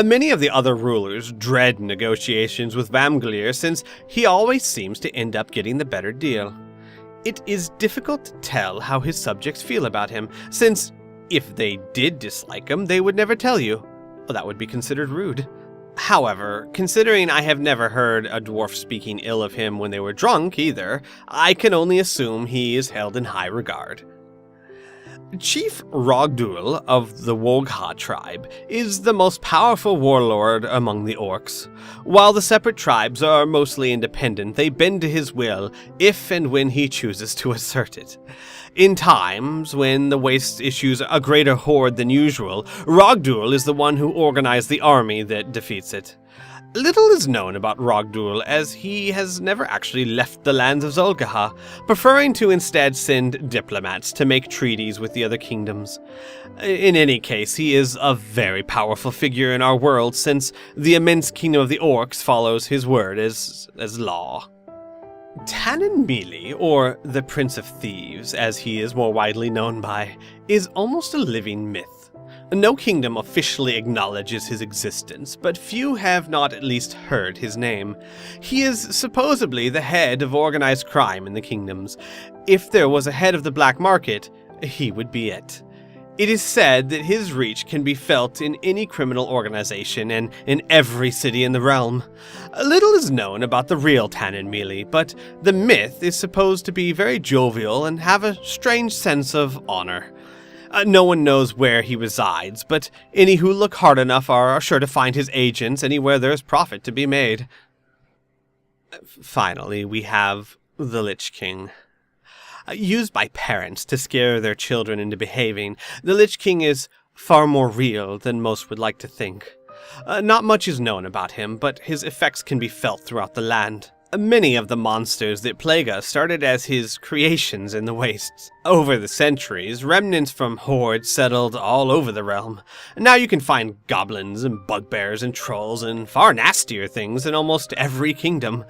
Speaker 2: Many of the other rulers dread negotiations with Vamgalir since he always seems to end up getting the better deal. It is difficult to tell how his subjects feel about him, since if they did dislike him, they would never tell you. That would be considered rude. However, considering I have never heard a dwarf speaking ill of him when they were drunk either, I can only assume he is held in high regard. Chief Rogdul of the Wogha tribe is the most powerful warlord among the Orcs. While the separate tribes are mostly independent, they bend to his will if and when he chooses to assert it. In times when the Waste issues a greater horde than usual, Rogdul is the one who organized the army that defeats it. Little is known about Rogdul, as he has never actually left the lands of Zolgaha, preferring to instead send diplomats to make treaties with the other kingdoms. In any case, he is a very powerful figure in our world, since the immense kingdom of the Orcs follows his word as law. Tannen Mealy, or the Prince of Thieves, as he is more widely known by, is almost a living myth. No kingdom officially acknowledges his existence, but few have not at least heard his name. He is supposedly the head of organized crime in the kingdoms. If there was a head of the black market, he would be it. It is said that his reach can be felt in any criminal organization and in every city in the realm. Little is known about the real Tannen Mealy, but the myth is supposed to be very jovial and have a strange sense of honor. No one knows where he resides, but any who look hard enough are sure to find his agents anywhere there's profit to be made. Finally, we have the Lich King. Used by parents to scare their children into behaving, the Lich King is far more real than most would like to think. Not much is known about him, but his effects can be felt throughout the land. Many of the monsters that plague us started as his creations in the wastes. Over the centuries, remnants from hordes settled all over the realm. Now you can find goblins and bugbears and trolls and far nastier things in almost every kingdom.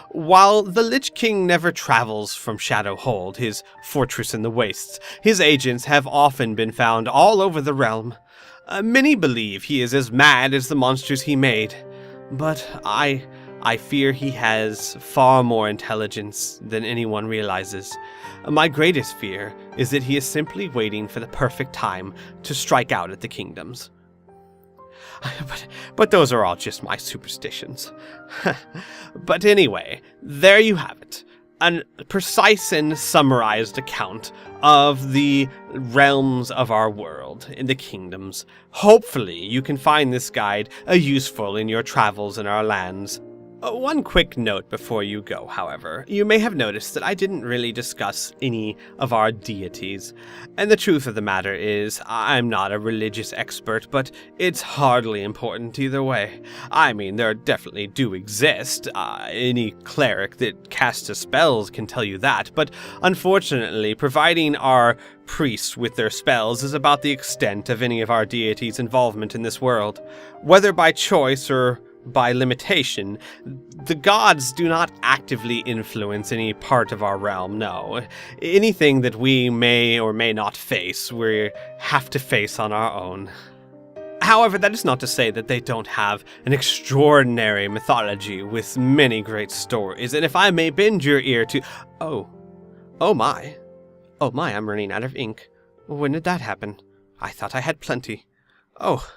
Speaker 2: While the Lich King never travels from Shadowhold, his fortress in the wastes, his agents have often been found all over the realm. Many believe he is as mad as the monsters he made, but I fear he has far more intelligence than anyone realizes. My greatest fear is that he is simply waiting for the perfect time to strike out at the kingdoms. But those are all just my superstitions. But anyway, there you have it. A precise and summarized account of the realms of our world in the kingdoms. Hopefully you can find this guide useful in your travels in our lands. One quick note before you go, however. You may have noticed that I didn't really discuss any of our deities. And the truth of the matter is, I'm not a religious expert, but it's hardly important either way. I mean, there definitely do exist. Any cleric that casts spells can tell you that, but unfortunately, providing our priests with their spells is about the extent of any of our deities' involvement in this world. Whether by choice or by limitation, the gods do not actively influence any part of our realm, no. Anything that we may or may not face, we have to face on our own. However, that is not to say that they don't have an extraordinary mythology with many great stories, and if I may bend your ear to... Oh my, I'm running out of ink. When did that happen? I thought I had plenty. Oh,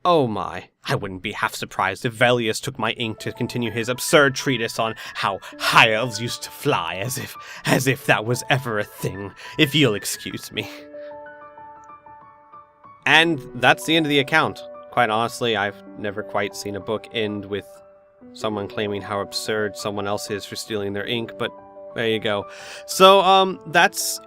Speaker 1: Oh my, I wouldn't be half surprised if Velius took my ink to continue his absurd treatise on how high elves used to fly, as if that was ever a thing, if you'll excuse me. And that's the end of the account. Quite honestly, I've never quite seen a book end with someone claiming how absurd someone else is for stealing their ink, but there you go. So, that's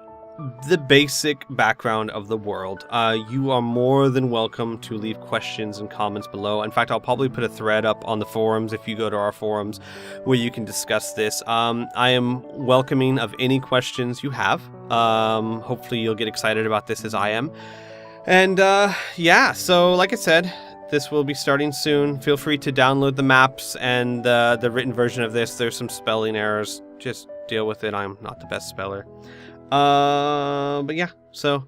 Speaker 1: the basic background of the world. You are more than welcome to leave questions and comments below. In fact, I'll probably put a thread up on the forums if you go to our forums where you can discuss this. I am welcoming of any questions you have. Hopefully you'll get excited about this as I am. And yeah, so like I said, this will be starting soon. Feel free to download the maps and the written version of this. There's some spelling errors. Just deal with it. I'm not the best speller. But yeah, so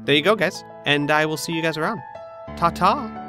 Speaker 1: there you go, guys. And I will see you guys around. Ta-ta!